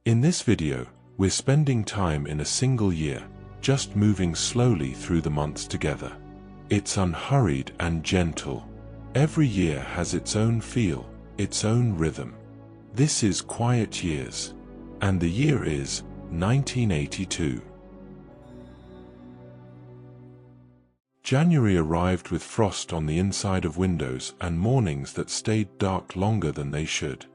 In this video, we're spending time in a single year, just moving slowly through the months together. It's unhurried and gentle. Every year has its own feel, its own rhythm. This is Quiet Years. And the year is 1982. January arrived with frost on the inside of windows and mornings that stayed dark longer than they should.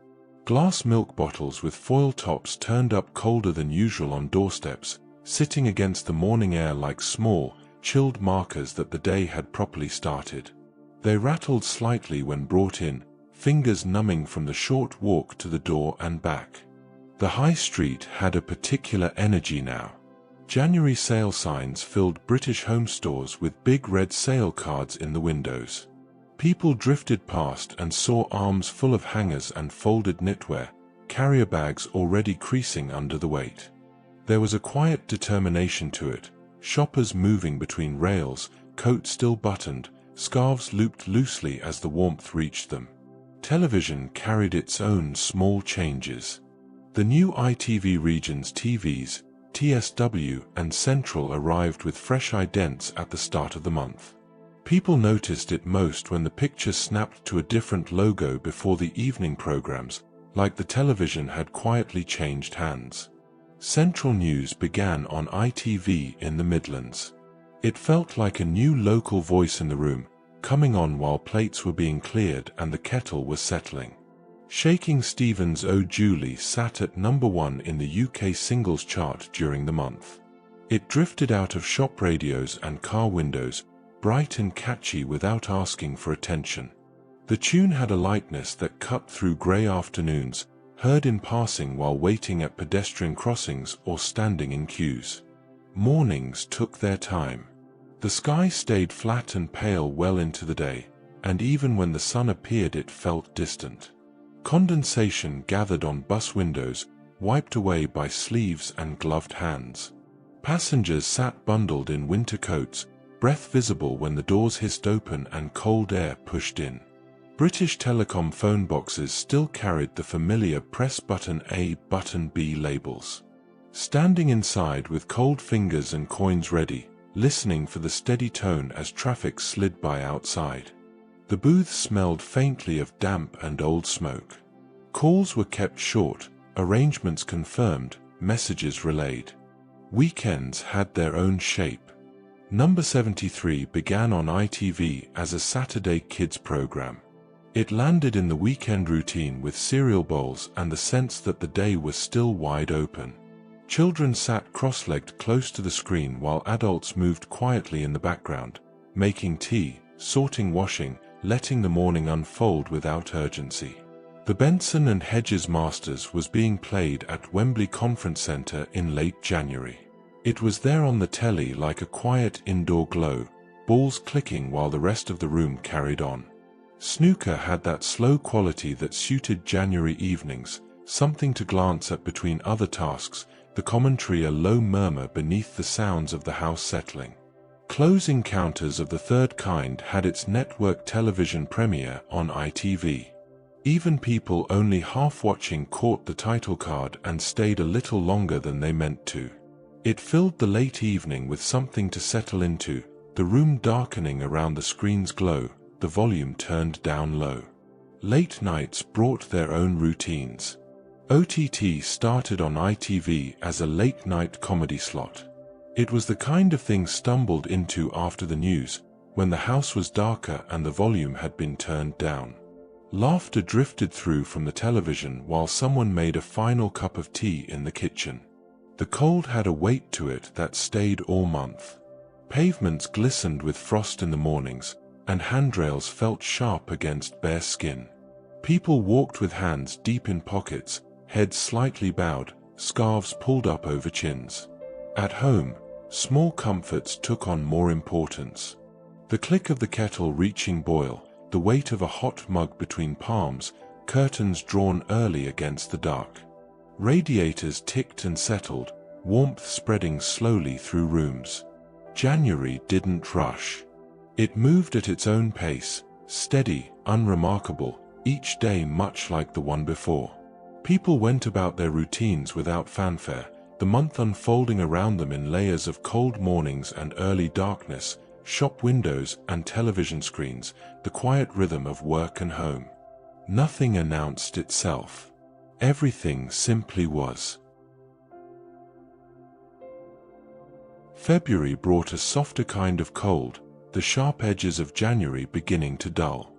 Glass milk bottles with foil tops turned up colder than usual on doorsteps, sitting against the morning air like small, chilled markers that the day had properly started. They rattled slightly when brought in, fingers numbing from the short walk to the door and back. The high street had a particular energy now. January sale signs filled British home stores with big red sale cards in the windows. People drifted past and saw arms full of hangers and folded knitwear, carrier bags already creasing under the weight. There was a quiet determination to it, shoppers moving between rails, coats still buttoned, scarves looped loosely as the warmth reached them. Television carried its own small changes. The new ITV Regions TVs, TSW and Central arrived with fresh idents at the start of the month. People noticed it most when the picture snapped to a different logo before the evening programs, like the television had quietly changed hands. Central News began on ITV in the Midlands. It felt like a new local voice in the room, coming on while plates were being cleared and the kettle was settling. Shakin Stevens' Oh Julie sat at number 1 in the UK singles chart during the month. It drifted out of shop radios and car windows, bright and catchy without asking for attention. The tune had a lightness that cut through grey afternoons, heard in passing while waiting at pedestrian crossings or standing in queues. Mornings took their time. The sky stayed flat and pale well into the day, and even when the sun appeared it felt distant. Condensation gathered on bus windows, wiped away by sleeves and gloved hands. Passengers sat bundled in winter coats, breath visible when the doors hissed open and cold air pushed in. British Telecom phone boxes still carried the familiar press button A, button B labels. Standing inside with cold fingers and coins ready, listening for the steady tone as traffic slid by outside. The booths smelled faintly of damp and old smoke. Calls were kept short, arrangements confirmed, messages relayed. Weekends had their own shape. Number 73 began on ITV as a Saturday kids program. It landed in the weekend routine with cereal bowls and the sense that the day was still wide open. Children sat cross-legged close to the screen while adults moved quietly in the background, making tea, sorting washing, letting the morning unfold without urgency. The Benson and Hedges Masters was being played at Wembley Conference Centre in late January. It was there on the telly like a quiet indoor glow, balls clicking while the rest of the room carried on. Snooker had that slow quality that suited January evenings, something to glance at between other tasks, the commentary a low murmur beneath the sounds of the house settling. Close Encounters of the Third Kind had its network television premiere on ITV. Even people only half watching caught the title card and stayed a little longer than they meant to. It filled the late evening with something to settle into, the room darkening around the screen's glow, the volume turned down low. Late nights brought their own routines. OTT started on ITV as a late-night comedy slot. It was the kind of thing stumbled into after the news, when the house was darker and the volume had been turned down. Laughter drifted through from the television while someone made a final cup of tea in the kitchen. The cold had a weight to it that stayed all month. Pavements glistened with frost in the mornings, and handrails felt sharp against bare skin. People walked with hands deep in pockets, heads slightly bowed, scarves pulled up over chins. At home, small comforts took on more importance. The click of the kettle reaching boil, the weight of a hot mug between palms, curtains drawn early against the dark. Radiators ticked and settled, warmth spreading slowly through rooms. January didn't rush. It moved at its own pace, steady, unremarkable, each day much like the one before. People went about their routines without fanfare, the month unfolding around them in layers of cold mornings and early darkness, shop windows and television screens, the quiet rhythm of work and home. Nothing announced itself. Everything simply was. February brought a softer kind of cold, the sharp edges of January beginning to dull.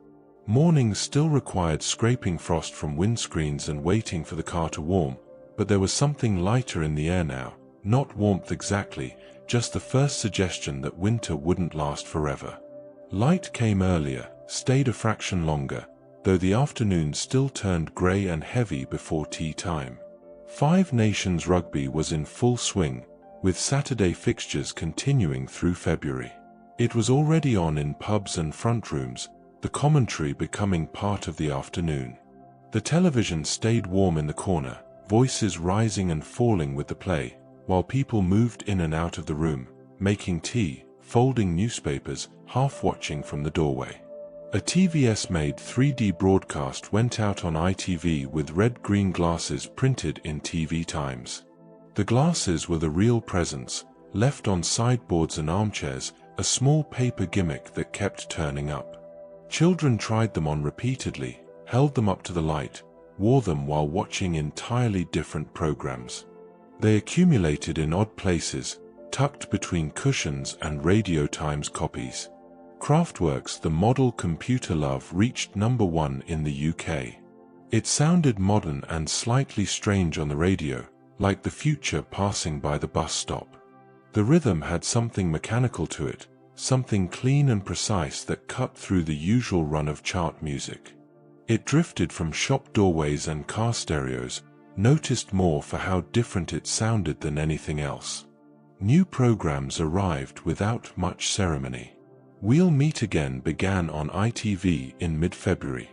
Mornings still required scraping frost from windscreens and waiting for the car to warm, but there was something lighter in the air now, not warmth exactly, just the first suggestion that winter wouldn't last forever. Light came earlier, stayed a fraction longer, though the afternoon still turned grey and heavy before tea time. Five Nations rugby was in full swing, with Saturday fixtures continuing through February. It was already on in pubs and front rooms, the commentary becoming part of the afternoon. The television stayed warm in the corner, voices rising and falling with the play, while people moved in and out of the room, making tea, folding newspapers, half watching from the doorway. A TVS-made 3D broadcast went out on ITV with red-green glasses printed in TV Times. The glasses were the real presents, left on sideboards and armchairs, a small paper gimmick that kept turning up. Children tried them on repeatedly, held them up to the light, wore them while watching entirely different programs. They accumulated in odd places, tucked between cushions and Radio Times copies. Kraftwerk's The Model Computer Love reached #1 in the UK. It sounded modern and slightly strange on the radio, like the future passing by the bus stop. The rhythm had something mechanical to it, something clean and precise that cut through the usual run of chart music. It drifted from shop doorways and car stereos, noticed more for how different it sounded than anything else. New programs arrived without much ceremony. We'll Meet Again began on ITV in mid-February.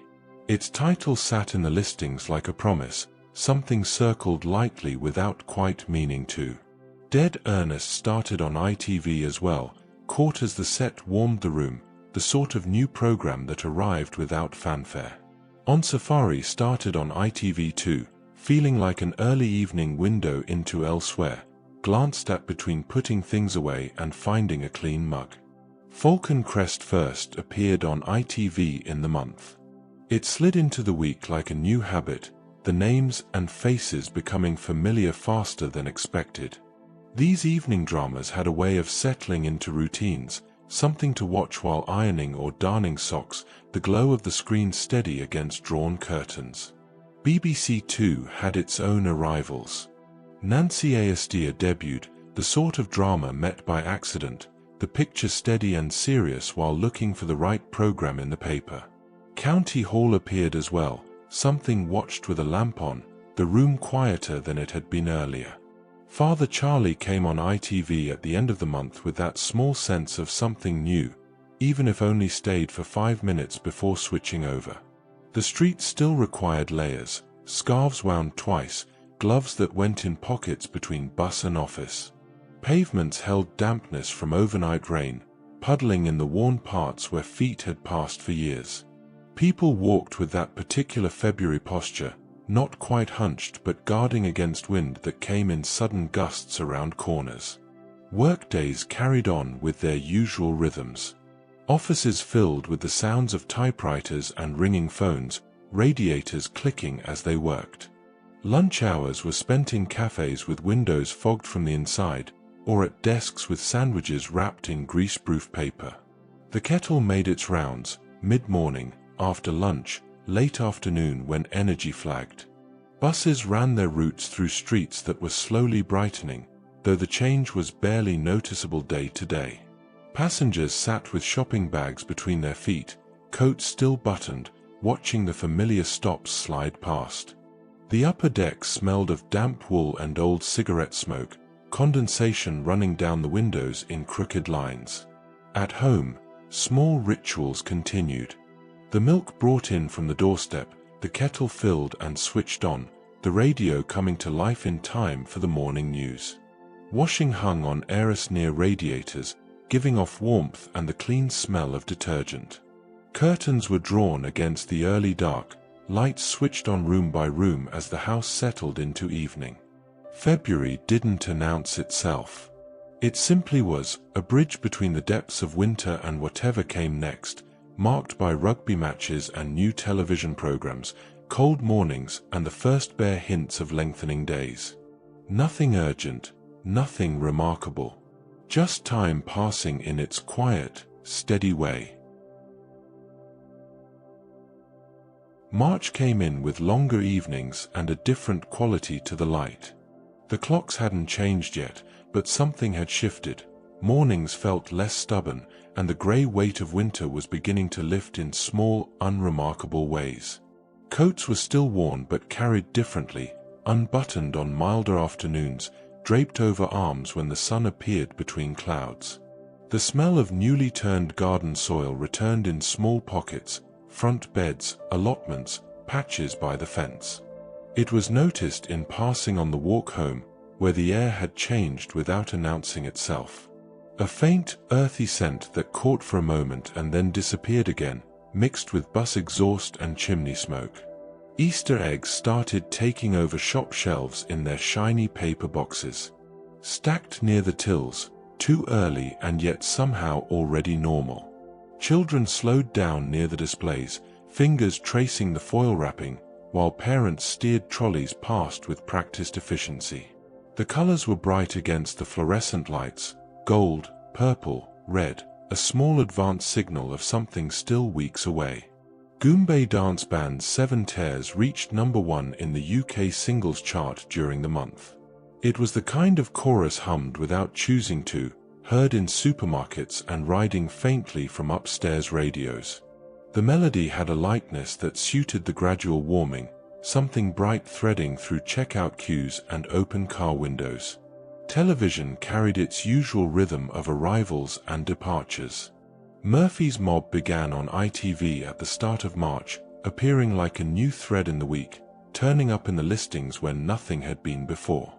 Its title sat in the listings like a promise, something circled lightly without quite meaning to. Dead Earnest started on ITV as well, caught as the set warmed the room, the sort of new program that arrived without fanfare. On Safari started on ITV2, feeling like an early evening window into elsewhere, glanced at between putting things away and finding a clean mug. Falcon Crest first appeared on ITV in the month. It slid into the week like a new habit, the names and faces becoming familiar faster than expected. These evening dramas had a way of settling into routines, something to watch while ironing or darning socks, the glow of the screen steady against drawn curtains. BBC Two had its own arrivals. Nancy Aastia debuted, the sort of drama met by accident, the picture steady and serious while looking for the right program in the paper. County Hall appeared as well, something watched with a lamp on, the room quieter than it had been earlier. Father Charlie came on ITV at the end of the month with that small sense of something new, even if only stayed for 5 minutes before switching over. The street still required layers, scarves wound twice, gloves that went in pockets between bus and office. Pavements held dampness from overnight rain, puddling in the worn parts where feet had passed for years. People walked with that particular February posture, not quite hunched but guarding against wind that came in sudden gusts around corners. Workdays carried on with their usual rhythms. Offices filled with the sounds of typewriters and ringing phones, radiators clicking as they worked. Lunch hours were spent in cafes with windows fogged from the inside, or at desks with sandwiches wrapped in greaseproof paper. The kettle made its rounds, mid-morning, after lunch, late afternoon when energy flagged. Buses ran their routes through streets that were slowly brightening, though the change was barely noticeable day to day. Passengers sat with shopping bags between their feet, coats still buttoned, watching the familiar stops slide past. The upper deck smelled of damp wool and old cigarette smoke, condensation running down the windows in crooked lines. At home, small rituals continued. The milk brought in from the doorstep, the kettle filled and switched on, the radio coming to life in time for the morning news. Washing hung on arras near radiators, giving off warmth and the clean smell of detergent. Curtains were drawn against the early dark, lights switched on room by room as the house settled into evening. February didn't announce itself. It simply was, a bridge between the depths of winter and whatever came next, marked by rugby matches and new television programs, cold mornings and the first bare hints of lengthening days. Nothing urgent, nothing remarkable. Just time passing in its quiet, steady way. March came in with longer evenings and a different quality to the light. The clocks hadn't changed yet, but something had shifted. Mornings felt less stubborn, and the grey weight of winter was beginning to lift in small, unremarkable ways. Coats were still worn but carried differently, unbuttoned on milder afternoons, draped over arms when the sun appeared between clouds. The smell of newly turned garden soil returned in small pockets, front beds, allotments, patches by the fence. It was noticed in passing on the walk home, where the air had changed without announcing itself. A faint, earthy scent that caught for a moment and then disappeared again, mixed with bus exhaust and chimney smoke. Easter eggs started taking over shop shelves in their shiny paper boxes. Stacked near the tills, too early and yet somehow already normal. Children slowed down near the displays, fingers tracing the foil wrapping, while parents steered trolleys past with practiced efficiency. The colors were bright against the fluorescent lights, gold, purple, red, a small advance signal of something still weeks away. Goombay dance band Seven Tears reached #1 in the UK singles chart during the month. It was the kind of chorus hummed without choosing to, heard in supermarkets and riding faintly from upstairs radios. The melody had a lightness that suited the gradual warming, something bright threading through checkout queues and open car windows. Television carried its usual rhythm of arrivals and departures. Murphy's Mob began on ITV at the start of March, appearing like a new thread in the week, turning up in the listings when nothing had been before.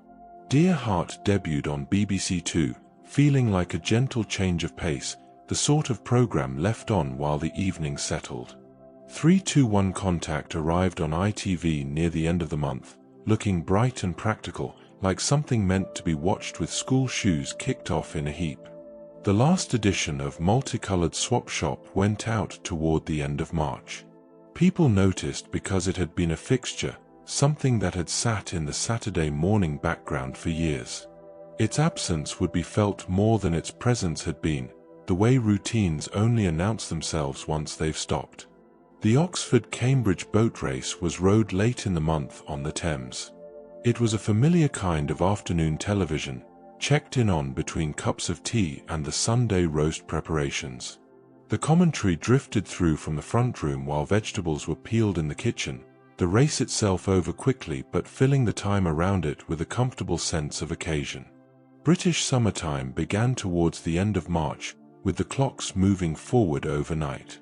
Dear Heart debuted on BBC Two, feeling like a gentle change of pace, the sort of program left on while the evening settled. 321 Contact arrived on ITV near the end of the month, looking bright and practical, like something meant to be watched with school shoes kicked off in a heap. The last edition of Multicolored Swap Shop went out toward the end of March. People noticed because it had been a fixture, something that had sat in the Saturday morning background for years. Its absence would be felt more than its presence had been, the way routines only announce themselves once they've stopped. The Oxford-Cambridge boat race was rowed late in the month on the Thames. It was a familiar kind of afternoon television, checked in on between cups of tea and the Sunday roast preparations. The commentary drifted through from the front room while vegetables were peeled in the kitchen, the race itself over quickly but filling the time around it with a comfortable sense of occasion. British summertime began towards the end of March, with the clocks moving forward overnight.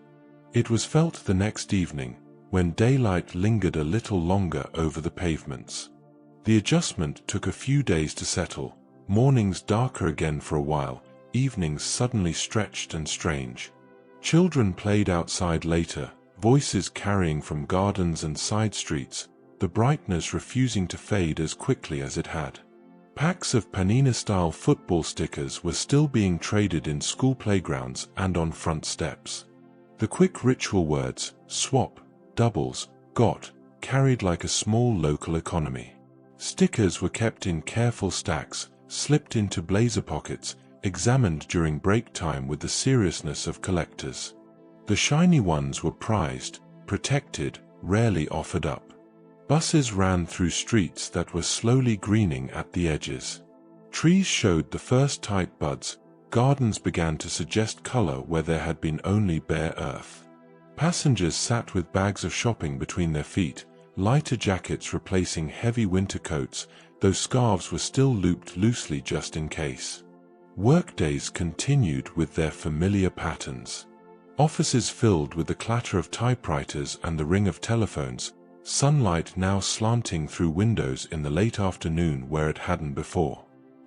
It was felt the next evening, when daylight lingered a little longer over the pavements. The adjustment took a few days to settle, mornings darker again for a while, evenings suddenly stretched and strange. Children played outside later, voices carrying from gardens and side streets, the brightness refusing to fade as quickly as it had. Packs of Panini-style football stickers were still being traded in school playgrounds and on front steps. The quick ritual words, swap, doubles, got, carried like a small local economy. Stickers were kept in careful stacks, slipped into blazer pockets, examined during break time with the seriousness of collectors. The shiny ones were prized, protected, rarely offered up. Buses ran through streets that were slowly greening at the edges. Trees showed the first tight buds, gardens began to suggest color where there had been only bare earth. Passengers sat with bags of shopping between their feet, lighter jackets replacing heavy winter coats, though scarves were still looped loosely just in case. Workdays continued with their familiar patterns. Offices filled with the clatter of typewriters and the ring of telephones, sunlight now slanting through windows in the late afternoon where it hadn't before.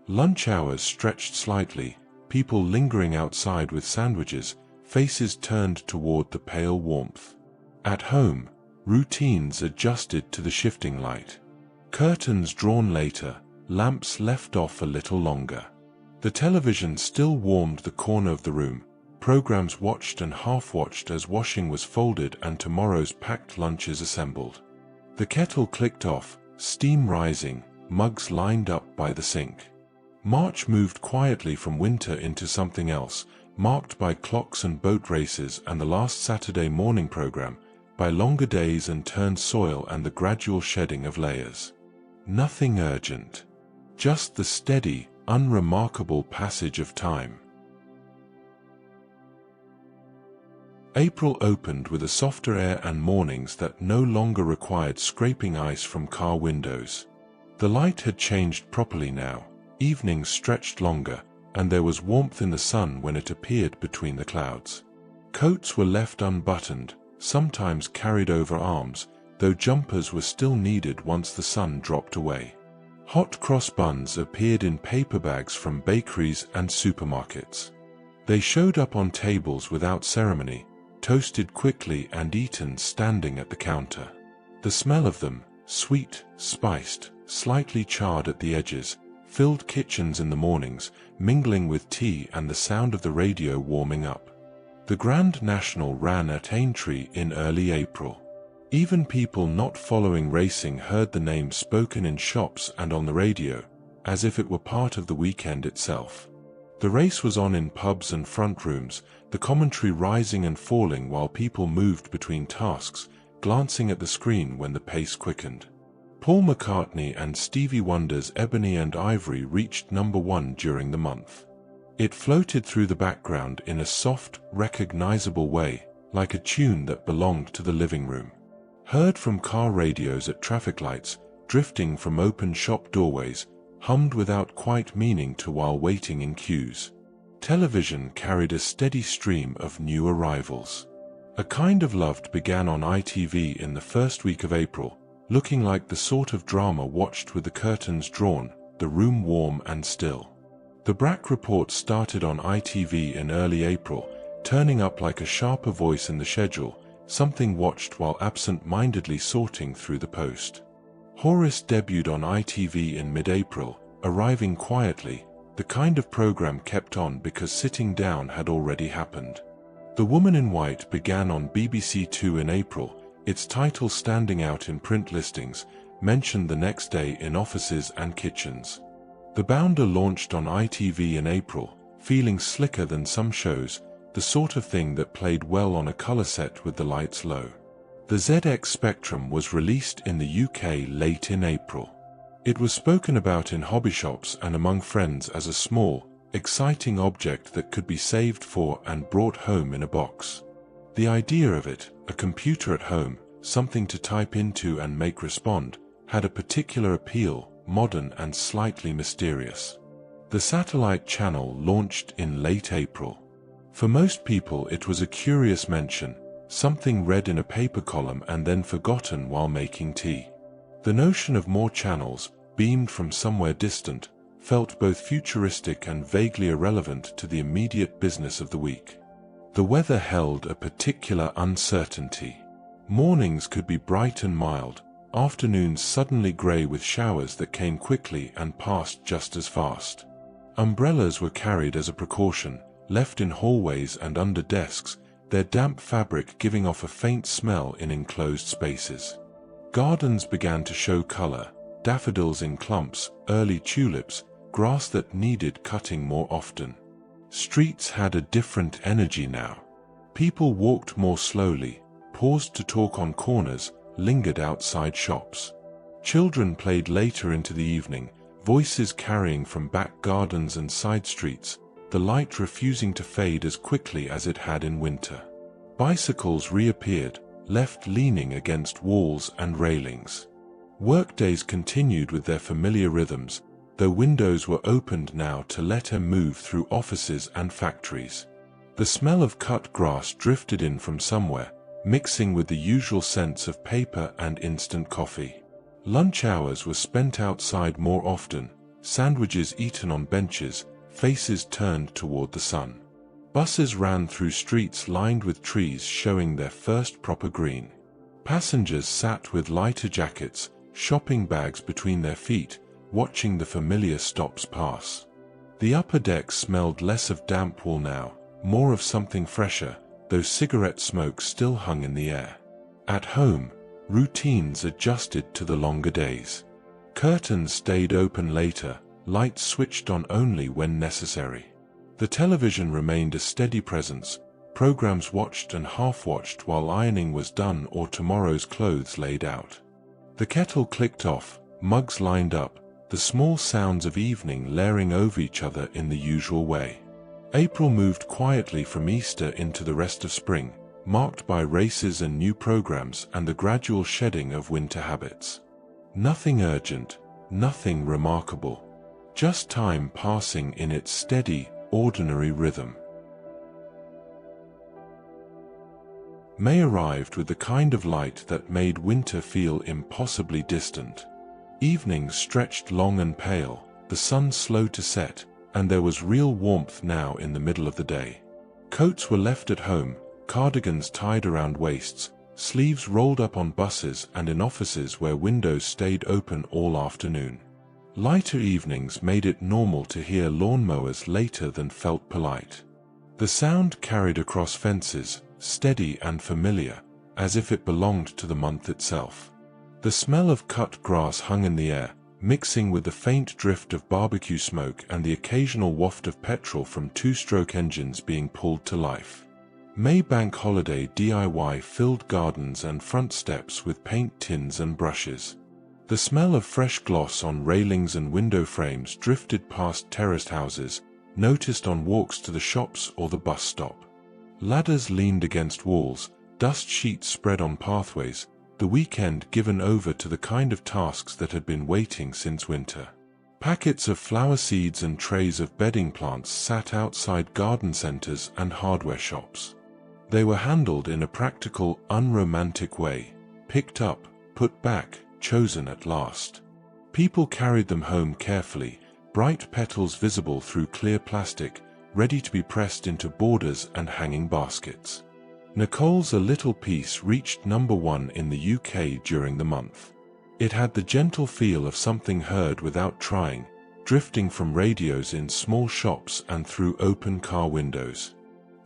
Lunch hours stretched slightly, people lingering outside with sandwiches, faces turned toward the pale warmth. At home, Routines adjusted to the shifting light. Curtains drawn later, lamps left off a little longer. The television still warmed the corner of the room, programs watched and half-watched as washing was folded and tomorrow's packed lunches assembled. The kettle clicked off, steam rising, mugs lined up by the sink. March moved quietly from winter into something else, marked by clocks and boat races and the last Saturday morning program, by longer days and turned soil and the gradual shedding of layers. Nothing urgent. Just the steady, unremarkable passage of time. April opened with a softer air and mornings that no longer required scraping ice from car windows. The light had changed properly now, evenings stretched longer, and there was warmth in the sun when it appeared between the clouds. Coats were left unbuttoned, sometimes carried over arms, though jumpers were still needed once the sun dropped away. Hot cross buns appeared in paper bags from bakeries and supermarkets. They showed up on tables without ceremony, toasted quickly and eaten standing at the counter. The smell of them, sweet, spiced, slightly charred at the edges, filled kitchens in the mornings, mingling with tea and the sound of the radio warming up. The Grand National ran at Aintree in early April. Even people not following racing heard the name spoken in shops and on the radio, as if it were part of the weekend itself. The race was on in pubs and front rooms, the commentary rising and falling while people moved between tasks, glancing at the screen when the pace quickened. Paul McCartney and Stevie Wonder's Ebony and Ivory reached #1 during the month. It floated through the background in a soft, recognizable way, like a tune that belonged to the living room. Heard from car radios at traffic lights, drifting from open shop doorways, hummed without quite meaning to while waiting in queues. Television carried a steady stream of new arrivals. A Kind of Loved began on ITV in the first week of April, looking like the sort of drama watched with the curtains drawn, the room warm and still. The Brack Report started on ITV in early April, turning up like a sharper voice in the schedule, something watched while absent-mindedly sorting through the post. Horace debuted on ITV in mid-April, arriving quietly. The kind of program kept on because sitting down had already happened. The Woman in White began on BBC Two in April, its title standing out in print listings, mentioned the next day in offices and kitchens. The Bounder launched on ITV in April, feeling slicker than some shows, the sort of thing that played well on a colour set with the lights low. The ZX Spectrum was released in the UK late in April. It was spoken about in hobby shops and among friends as a small, exciting object that could be saved for and brought home in a box. The idea of it, a computer at home, something to type into and make respond, had a particular appeal, modern and slightly mysterious. The satellite channel launched in late April. For most people it was a curious mention, something read in a paper column and then forgotten while making tea. The notion of more channels, beamed from somewhere distant, felt both futuristic and vaguely irrelevant to the immediate business of the week. The weather held a particular uncertainty. Mornings could be bright and mild, afternoons suddenly grey with showers that came quickly and passed just as fast. Umbrellas were carried as a precaution, left in hallways and under desks, their damp fabric giving off a faint smell in enclosed spaces. Gardens began to show colour, daffodils in clumps, early tulips, grass that needed cutting more often. Streets had a different energy now. People walked more slowly, paused to talk on corners, lingered outside shops. Children played later into the evening, voices carrying from back gardens and side streets, the light refusing to fade as quickly as it had in winter. Bicycles reappeared, left leaning against walls and railings. Workdays continued with their familiar rhythms, though windows were opened now to let her move through offices and factories. The smell of cut grass drifted in from somewhere, mixing with the usual scents of paper and instant coffee. Lunch hours were spent outside more often, sandwiches eaten on benches, faces turned toward the sun. Buses ran through streets lined with trees showing their first proper green. Passengers sat with lighter jackets, shopping bags between their feet, watching the familiar stops pass. The upper deck smelled less of damp wool now, more of something fresher, though cigarette smoke still hung in the air. At home, routines adjusted to the longer days. Curtains stayed open later, lights switched on only when necessary. The television remained a steady presence, programs watched and half-watched while ironing was done or tomorrow's clothes laid out. The kettle clicked off, mugs lined up, the small sounds of evening layering over each other in the usual way. April moved quietly from Easter into the rest of spring, marked by races and new programs and the gradual shedding of winter habits. Nothing urgent, nothing remarkable. Just time passing in its steady, ordinary rhythm. May arrived with the kind of light that made winter feel impossibly distant. Evenings stretched long and pale, the sun slow to set, and there was real warmth now in the middle of the day. Coats were left at home, cardigans tied around waists, sleeves rolled up on buses and in offices where windows stayed open all afternoon. Lighter evenings made it normal to hear lawnmowers later than felt polite. The sound carried across fences, steady and familiar, as if it belonged to the month itself. The smell of cut grass hung in the air, mixing with the faint drift of barbecue smoke and the occasional waft of petrol from two-stroke engines being pulled to life. May Bank Holiday DIY filled gardens and front steps with paint tins and brushes. The smell of fresh gloss on railings and window frames drifted past terraced houses, noticed on walks to the shops or the bus stop. Ladders leaned against walls, dust sheets spread on pathways, the weekend given over to the kind of tasks that had been waiting since winter. Packets of flower seeds and trays of bedding plants sat outside garden centers and hardware shops. They were handled in a practical, unromantic way, picked up, put back, chosen at last. People carried them home carefully, bright petals visible through clear plastic, ready to be pressed into borders and hanging baskets. Nicole's A Little Piece reached #1 in the UK during the month. It had the gentle feel of something heard without trying, drifting from radios in small shops and through open car windows.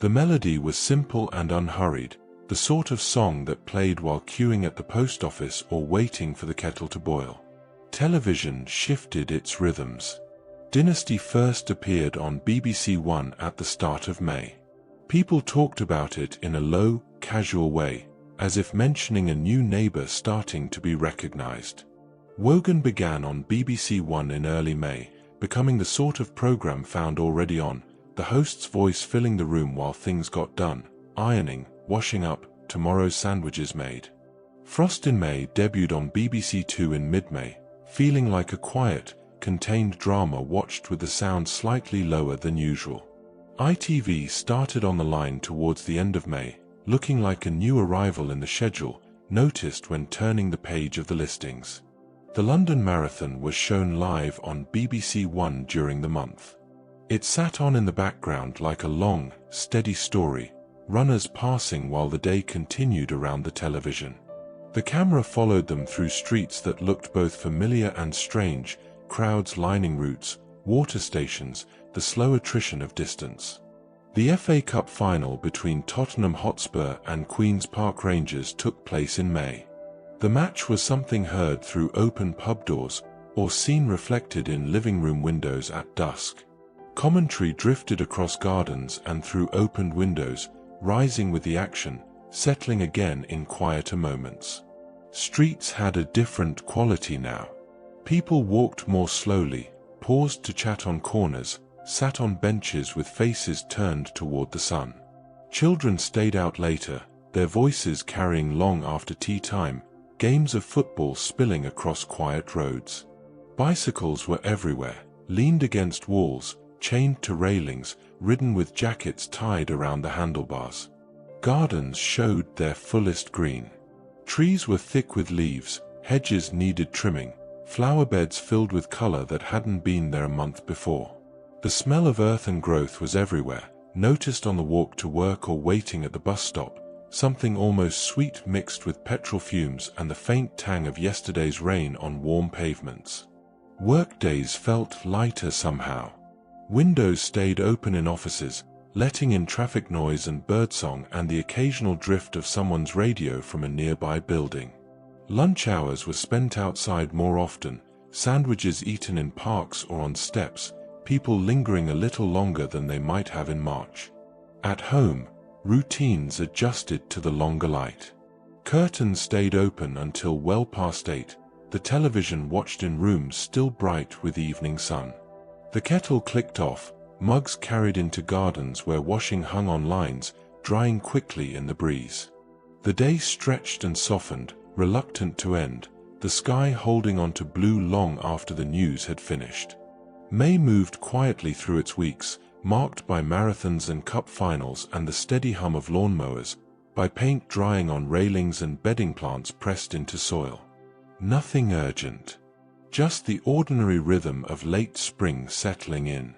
The melody was simple and unhurried, the sort of song that played while queuing at the post office or waiting for the kettle to boil. Television shifted its rhythms. Dynasty first appeared on BBC One at the start of May. People talked about it in a low, casual way, as if mentioning a new neighbor starting to be recognized. Wogan began on BBC One in early May, becoming the sort of program found already on, the host's voice filling the room while things got done, ironing, washing up, tomorrow's sandwiches made. Frost in May debuted on BBC Two in mid-May, feeling like a quiet, contained drama watched with the sound slightly lower than usual. ITV started on the line towards the end of May, looking like a new arrival in the schedule, noticed when turning the page of the listings. The London Marathon was shown live on BBC One during the month. It sat on in the background like a long, steady story, runners passing while the day continued around the television. The camera followed them through streets that looked both familiar and strange, crowds lining routes, water stations, the slow attrition of distance. The FA Cup final between Tottenham Hotspur and Queen's Park Rangers took place in May. The match was something heard through open pub doors, or seen reflected in living room windows at dusk. Commentary drifted across gardens and through opened windows, rising with the action, settling again in quieter moments. Streets had a different quality now. People walked more slowly, paused to chat on corners, sat on benches with faces turned toward the sun. Children stayed out later, their voices carrying long after tea time, games of football spilling across quiet roads. Bicycles were everywhere, leaned against walls, chained to railings, ridden with jackets tied around the handlebars. Gardens showed their fullest green. Trees were thick with leaves, hedges needed trimming, flower beds filled with color that hadn't been there a month before. The smell of earth and growth was everywhere, noticed on the walk to work or waiting at the bus stop, something almost sweet mixed with petrol fumes and the faint tang of yesterday's rain on warm pavements. Workdays felt lighter somehow. Windows stayed open in offices, letting in traffic noise and birdsong and the occasional drift of someone's radio from a nearby building. Lunch hours were spent outside more often, sandwiches eaten in parks or on steps, people lingering a little longer than they might have in March. At home, routines adjusted to the longer light. Curtains stayed open until well past 8, the television watched in rooms still bright with evening sun. The kettle clicked off, mugs carried into gardens where washing hung on lines, drying quickly in the breeze. The day stretched and softened, reluctant to end, the sky holding on to blue long after the news had finished. May moved quietly through its weeks, marked by marathons and cup finals and the steady hum of lawnmowers, by paint drying on railings and bedding plants pressed into soil. Nothing urgent. Just the ordinary rhythm of late spring settling in.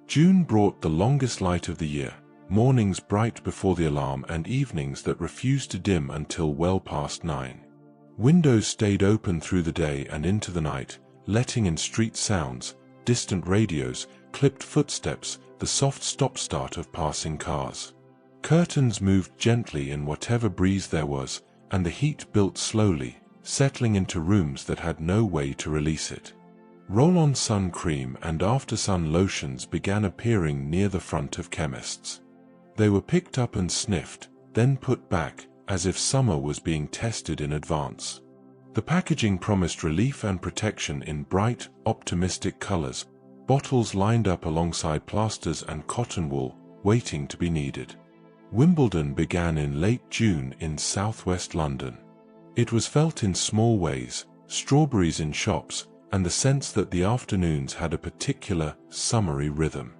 June brought the longest light of the year, mornings bright before the alarm and evenings that refused to dim until well past 9. Windows stayed open through the day and into the night, letting in street sounds, distant radios, clipped footsteps, the soft stop-start of passing cars. Curtains moved gently in whatever breeze there was, and the heat built slowly, settling into rooms that had no way to release it. Roll-on sun cream and after-sun lotions began appearing near the front of chemists. They were picked up and sniffed, then put back, as if summer was being tested in advance. The packaging promised relief and protection in bright, optimistic colors, bottles lined up alongside plasters and cotton wool, waiting to be needed. Wimbledon began in late June in southwest London. It was felt in small ways, strawberries in shops, and the sense that the afternoons had a particular, summery rhythm.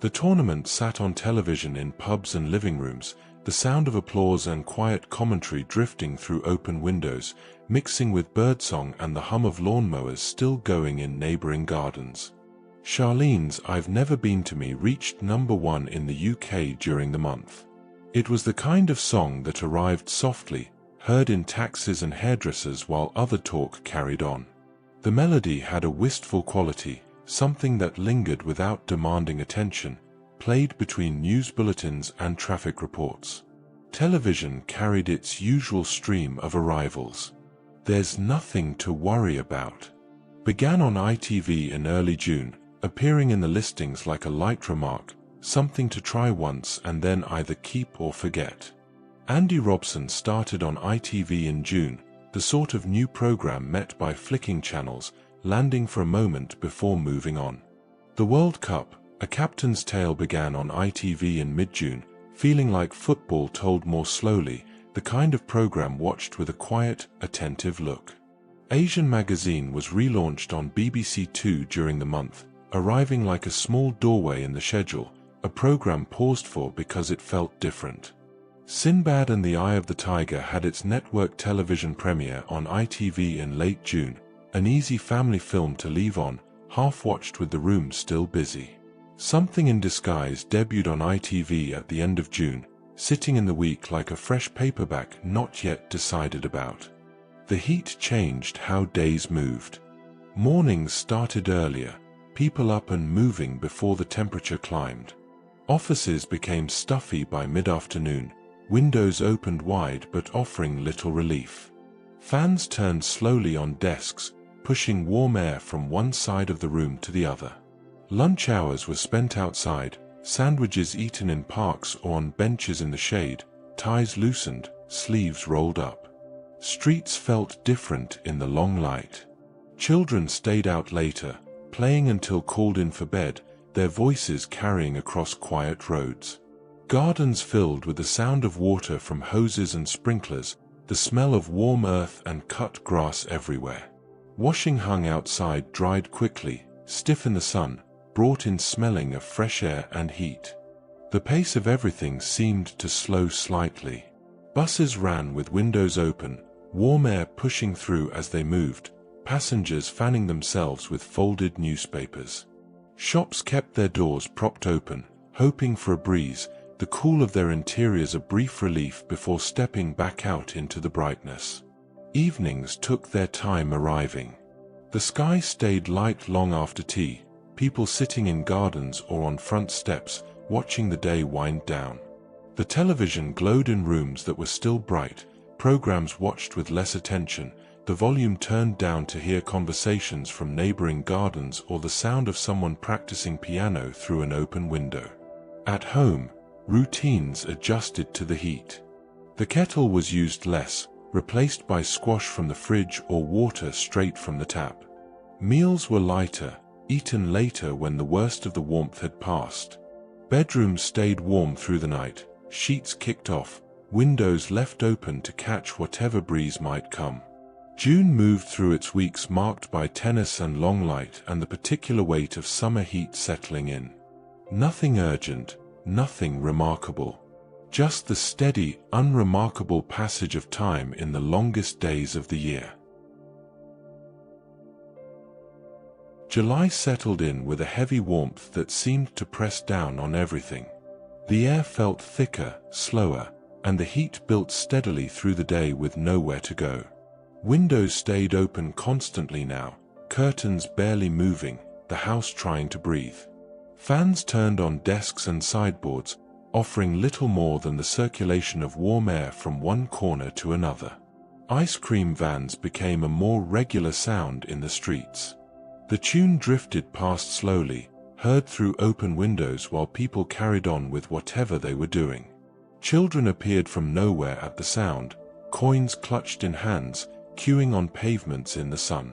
The tournament sat on television in pubs and living rooms, the sound of applause and quiet commentary drifting through open windows, mixing with birdsong and the hum of lawnmowers still going in neighboring gardens. Charlene's I've Never Been to Me reached #1 in the UK during the month. It was the kind of song that arrived softly, heard in taxis and hairdressers while other talk carried on. The melody had a wistful quality, something that lingered without demanding attention, played between news bulletins and traffic reports. Television carried its usual stream of arrivals. There's Nothing to Worry About began on ITV in early June, appearing in the listings like a light remark, something to try once and then either keep or forget. Andy Robson started on ITV in June, the sort of new program met by flicking channels, landing for a moment before moving on. The World Cup, A Captain's Tale began on ITV in mid-June, feeling like football told more slowly, the kind of program watched with a quiet, attentive look. Asian Magazine was relaunched on BBC Two during the month, arriving like a small doorway in the schedule, a program paused for because it felt different. Sinbad and the Eye of the Tiger had its network television premiere on ITV in late June, an easy family film to leave on, half-watched with the room still busy. Something in Disguise debuted on ITV at the end of June, sitting in the week like a fresh paperback not yet decided about. The heat changed how days moved. Mornings started earlier, people up and moving before the temperature climbed. Offices became stuffy by mid-afternoon, windows opened wide but offering little relief. Fans turned slowly on desks, pushing warm air from one side of the room to the other. Lunch hours were spent outside, sandwiches eaten in parks or on benches in the shade, ties loosened, sleeves rolled up. Streets felt different in the long light. Children stayed out later, playing until called in for bed, their voices carrying across quiet roads. Gardens filled with the sound of water from hoses and sprinklers, the smell of warm earth and cut grass everywhere. Washing hung outside dried quickly, stiff in the sun, brought in smelling of fresh air and heat. The pace of everything seemed to slow slightly. Buses ran with windows open, warm air pushing through as they moved, passengers fanning themselves with folded newspapers. Shops kept their doors propped open, hoping for a breeze, the cool of their interiors a brief relief before stepping back out into the brightness. Evenings took their time arriving. The sky stayed light long after tea, people sitting in gardens or on front steps, watching the day wind down. The television glowed in rooms that were still bright, programs watched with less attention, the volume turned down to hear conversations from neighboring gardens or the sound of someone practicing piano through an open window. At home, routines adjusted to the heat. The kettle was used less, replaced by squash from the fridge or water straight from the tap. Meals were lighter, eaten later when the worst of the warmth had passed. Bedrooms stayed warm through the night, sheets kicked off, windows left open to catch whatever breeze might come. June moved through its weeks marked by tennis and long light and the particular weight of summer heat settling in. Nothing urgent, nothing remarkable. Just the steady, unremarkable passage of time in the longest days of the year. July settled in with a heavy warmth that seemed to press down on everything. The air felt thicker, slower, and the heat built steadily through the day with nowhere to go. Windows stayed open constantly now, curtains barely moving, the house trying to breathe. Fans turned on desks and sideboards, offering little more than the circulation of warm air from one corner to another. Ice cream vans became a more regular sound in the streets. The tune drifted past slowly, heard through open windows while people carried on with whatever they were doing. Children appeared from nowhere at the sound, coins clutched in hands, queuing on pavements in the sun.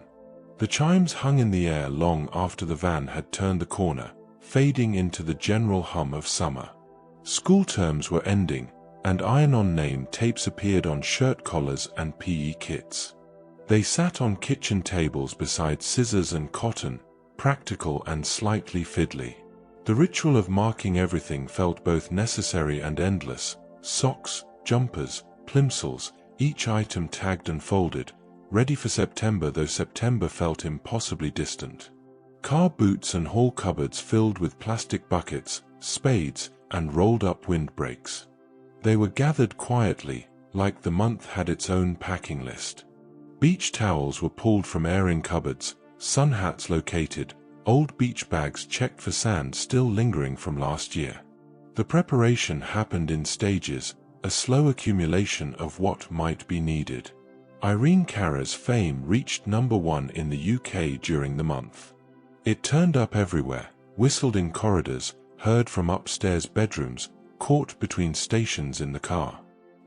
The chimes hung in the air long after the van had turned the corner, fading into the general hum of summer. School terms were ending, and iron-on name tapes appeared on shirt collars and PE kits. They sat on kitchen tables beside scissors and cotton, practical and slightly fiddly. The ritual of marking everything felt both necessary and endless. Socks, jumpers, plimsolls, each item tagged and folded, ready for September, though September felt impossibly distant. Car boots and hall cupboards filled with plastic buckets, spades, and rolled-up windbreaks. They were gathered quietly, like the month had its own packing list. Beach towels were pulled from airing cupboards, sun hats located, old beach bags checked for sand still lingering from last year. The preparation happened in stages, a slow accumulation of what might be needed. Irene Cara's fame reached #1 in the UK during the month. It turned up everywhere, whistled in corridors, heard from upstairs bedrooms, caught between stations in the car.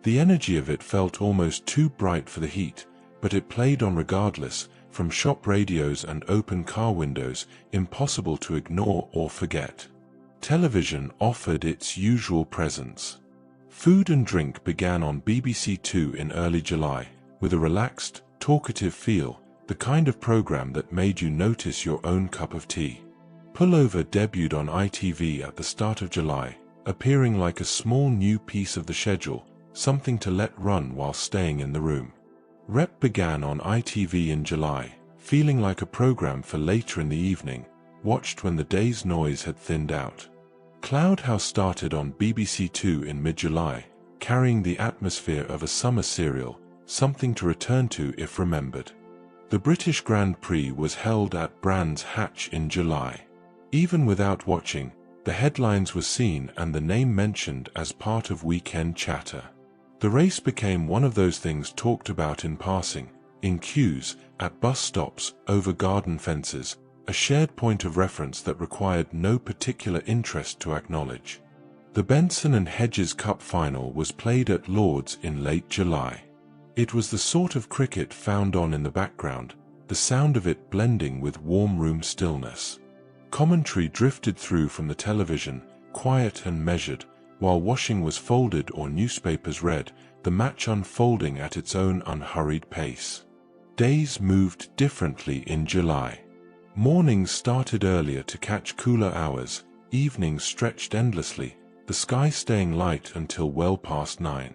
The energy of it felt almost too bright for the heat, but it played on regardless, from shop radios and open car windows, impossible to ignore or forget. Television offered its usual presence. Food and drink began on BBC Two in early July, with a relaxed, talkative feel, the kind of program that made you notice your own cup of tea. Pullover debuted on ITV at the start of July, appearing like a small new piece of the schedule, something to let run while staying in the room. Rep began on ITV in July, feeling like a program for later in the evening, watched when the day's noise had thinned out. Cloud House started on BBC Two in mid-July, carrying the atmosphere of a summer serial, something to return to if remembered. The British Grand Prix was held at Brands Hatch in July. Even without watching, the headlines were seen and the name mentioned as part of weekend chatter. The race became one of those things talked about in passing, in queues, at bus stops, over garden fences, a shared point of reference that required no particular interest to acknowledge. The Benson and Hedges Cup final was played at Lord's in late July. It was the sort of cricket found on in the background, the sound of it blending with warm room stillness. Commentary drifted through from the television, quiet and measured, while washing was folded or newspapers read, the match unfolding at its own unhurried pace. Days moved differently in July. Mornings started earlier to catch cooler hours, evenings stretched endlessly, the sky staying light until well past 9.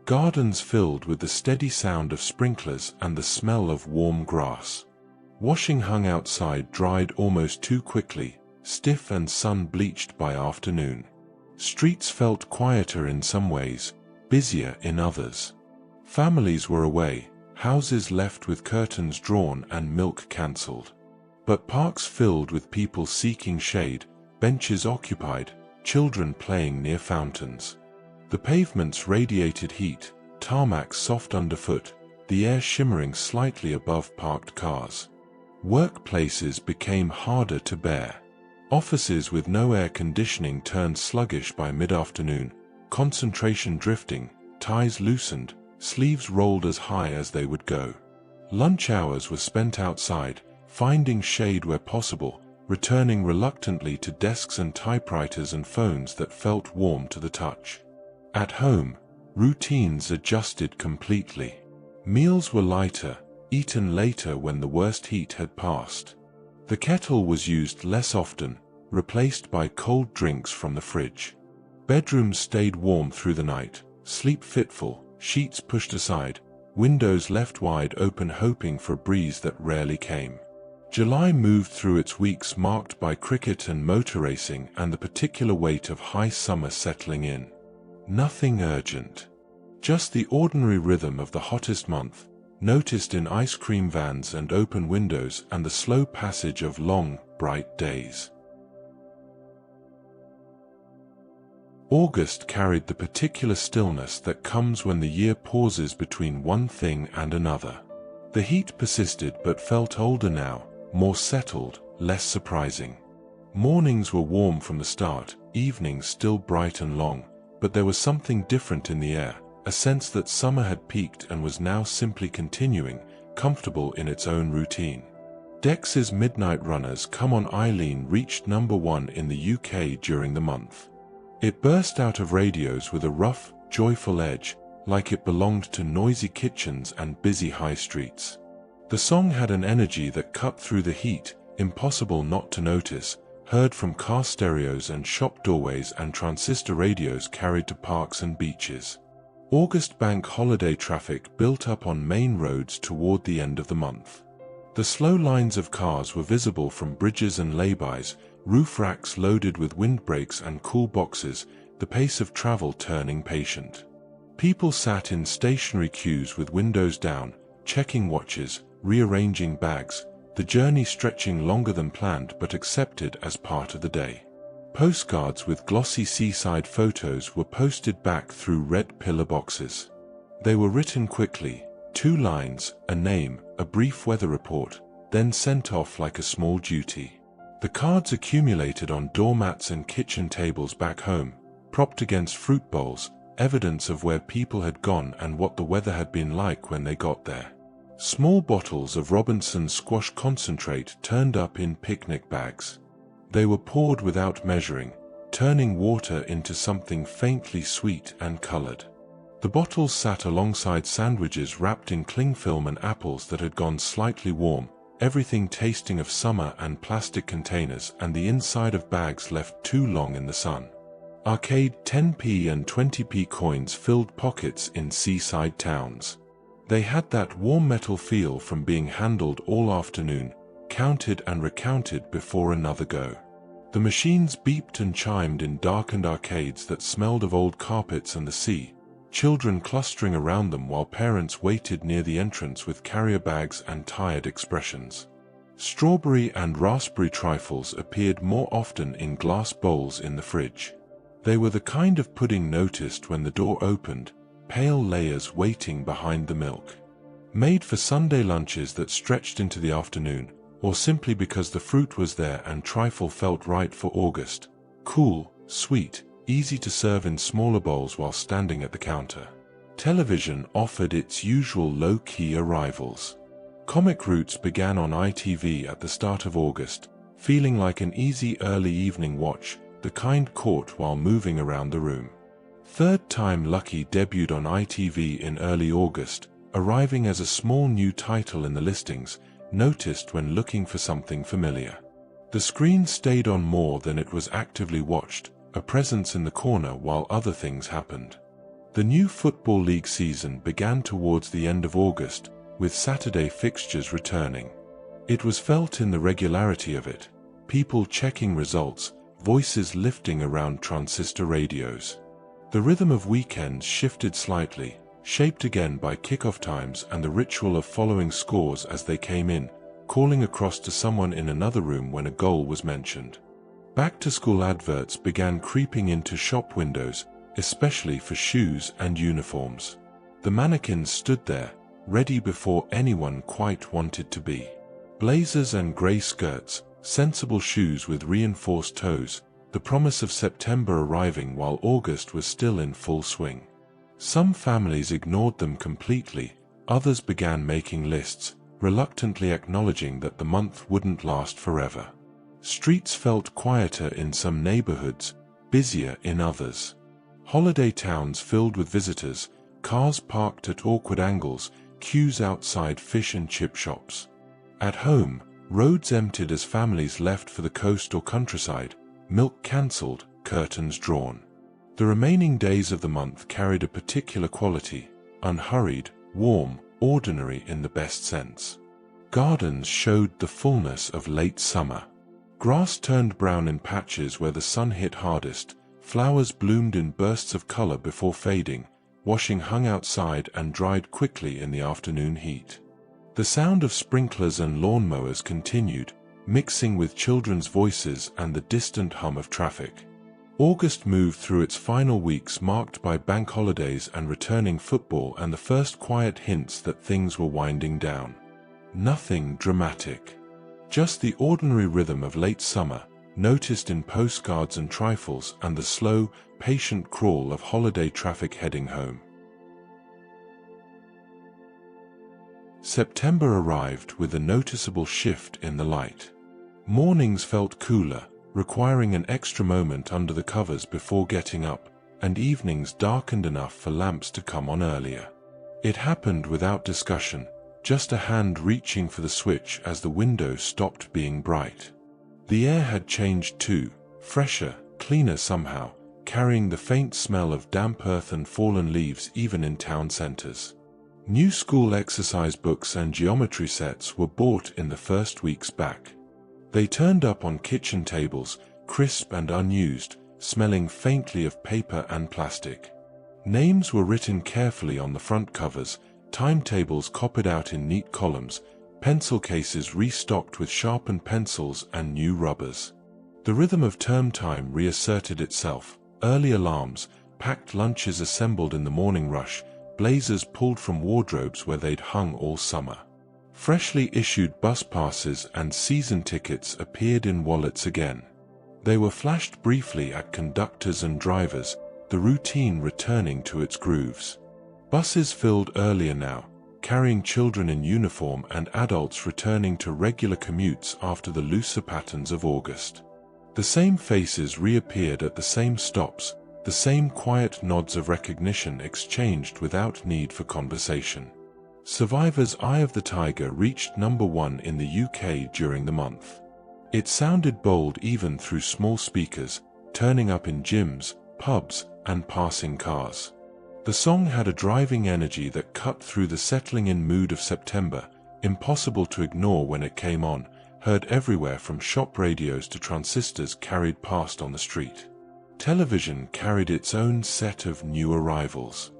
Gardens filled with the steady sound of sprinklers and the smell of warm grass. Washing hung outside dried almost too quickly, stiff and sun-bleached by afternoon. Streets felt quieter in some ways, busier in others. Families were away, houses left with curtains drawn and milk cancelled. But parks filled with people seeking shade, benches occupied, children playing near fountains. The pavements radiated heat, tarmacs soft underfoot, the air shimmering slightly above parked cars. Workplaces became harder to bear. Offices with no air conditioning turned sluggish by mid-afternoon, concentration drifting, ties loosened, sleeves rolled as high as they would go. Lunch hours were spent outside, finding shade where possible, returning reluctantly to desks and typewriters and phones that felt warm to the touch. At home, routines adjusted completely. Meals were lighter, eaten later when the worst heat had passed. The kettle was used less often, replaced by cold drinks from the fridge. Bedrooms stayed warm through the night, sleep fitful, sheets pushed aside, windows left wide open hoping for a breeze that rarely came. July moved through its weeks marked by cricket and motor racing and the particular weight of high summer settling in. Nothing urgent. Just the ordinary rhythm of the hottest month, noticed in ice cream vans and open windows and the slow passage of long, bright days. August carried the particular stillness that comes when the year pauses between one thing and another. The heat persisted but felt older now, more settled, less surprising. Mornings were warm from the start, evenings still bright and long, but there was something different in the air, a sense that summer had peaked and was now simply continuing, comfortable in its own routine. Dexys Midnight Runners Come On Eileen reached #1 in the UK during the month. It burst out of radios with a rough, joyful edge, like it belonged to noisy kitchens and busy high streets. The song had an energy that cut through the heat, impossible not to notice, heard from car stereos and shop doorways and transistor radios carried to parks and beaches. August bank holiday traffic built up on main roads toward the end of the month. The slow lines of cars were visible from bridges and laybys, roof racks loaded with windbreaks and cool boxes, the pace of travel turning patient. People sat in stationary queues with windows down, checking watches, rearranging bags, the journey stretching longer than planned but accepted as part of the day. Postcards with glossy seaside photos were posted back through red pillar boxes. They were written quickly, 2 lines, a name, a brief weather report, then sent off like a small duty. The cards accumulated on doormats and kitchen tables back home, propped against fruit bowls, evidence of where people had gone and what the weather had been like when they got there. Small bottles of Robinson's squash concentrate turned up in picnic bags. They were poured without measuring, turning water into something faintly sweet and colored. The bottles sat alongside sandwiches wrapped in cling film and apples that had gone slightly warm, everything tasting of summer and plastic containers and the inside of bags left too long in the sun. Arcade 10p and 20p coins filled pockets in seaside towns. They had that warm metal feel from being handled all afternoon, counted and recounted before another go. The machines beeped and chimed in darkened arcades that smelled of old carpets and the sea, children clustering around them while parents waited near the entrance with carrier bags and tired expressions. Strawberry and raspberry trifles appeared more often in glass bowls in the fridge. They were the kind of pudding noticed when the door opened, pale layers waiting behind the milk. Made for Sunday lunches that stretched into the afternoon, or simply because the fruit was there and trifle felt right for August. Cool, sweet, easy to serve in smaller bowls while standing at the counter. Television offered its usual low-key arrivals. Comic Roots began on ITV at the start of August, feeling like an easy early evening watch, the kind caught while moving around the room. Third Time Lucky debuted on ITV in early August, arriving as a small new title in the listings, noticed when looking for something familiar. The screen stayed on more than it was actively watched, a presence in the corner while other things happened. The new Football League season began towards the end of August, with Saturday fixtures returning. It was felt in the regularity of it, people checking results, voices lifting around transistor radios. The rhythm of weekends shifted slightly, shaped again by kickoff times and the ritual of following scores as they came in, calling across to someone in another room when a goal was mentioned. Back-to-school adverts began creeping into shop windows, especially for shoes and uniforms. The mannequins stood there, ready before anyone quite wanted to be. Blazers and grey skirts, sensible shoes with reinforced toes, the promise of September arriving while August was still in full swing. Some families ignored them completely, others began making lists, reluctantly acknowledging that the month wouldn't last forever. Streets felt quieter in some neighborhoods, busier in others. Holiday towns filled with visitors, cars parked at awkward angles, queues outside fish and chip shops. At home, roads emptied as families left for the coast or countryside, milk cancelled, curtains drawn. The remaining days of the month carried a particular quality, unhurried, warm, ordinary in the best sense. Gardens showed the fullness of late summer. Grass turned brown in patches where the sun hit hardest, flowers bloomed in bursts of color before fading, washing hung outside and dried quickly in the afternoon heat. The sound of sprinklers and lawnmowers continued, mixing with children's voices and the distant hum of traffic. August moved through its final weeks marked by bank holidays and returning football and the first quiet hints that things were winding down. Nothing dramatic. Just the ordinary rhythm of late summer, noticed in postcards and trifles, and the slow, patient crawl of holiday traffic heading home. September arrived with a noticeable shift in the light. Mornings felt cooler, requiring an extra moment under the covers before getting up, and evenings darkened enough for lamps to come on earlier. It happened without discussion, just a hand reaching for the switch as the window stopped being bright. The air had changed too, fresher, cleaner somehow, carrying the faint smell of damp earth and fallen leaves even in town centers. New school exercise books and geometry sets were bought in the first weeks back. They turned up on kitchen tables, crisp and unused, smelling faintly of paper and plastic. Names were written carefully on the front covers, timetables copied out in neat columns, pencil cases restocked with sharpened pencils and new rubbers. The rhythm of term time reasserted itself, early alarms, packed lunches assembled in the morning rush, blazers pulled from wardrobes where they'd hung all summer. Freshly issued bus passes and season tickets appeared in wallets again. They were flashed briefly at conductors and drivers, the routine returning to its grooves. Buses filled earlier now, carrying children in uniform and adults returning to regular commutes after the looser patterns of August. The same faces reappeared at the same stops, the same quiet nods of recognition exchanged without need for conversation. Survivor's Eye of the Tiger reached #1 in the UK during the month. It sounded bold even through small speakers, turning up in gyms, pubs, and passing cars. The song had a driving energy that cut through the settling-in mood of September, impossible to ignore when it came on, heard everywhere from shop radios to transistors carried past on the street. Television carried its own set of new arrivals.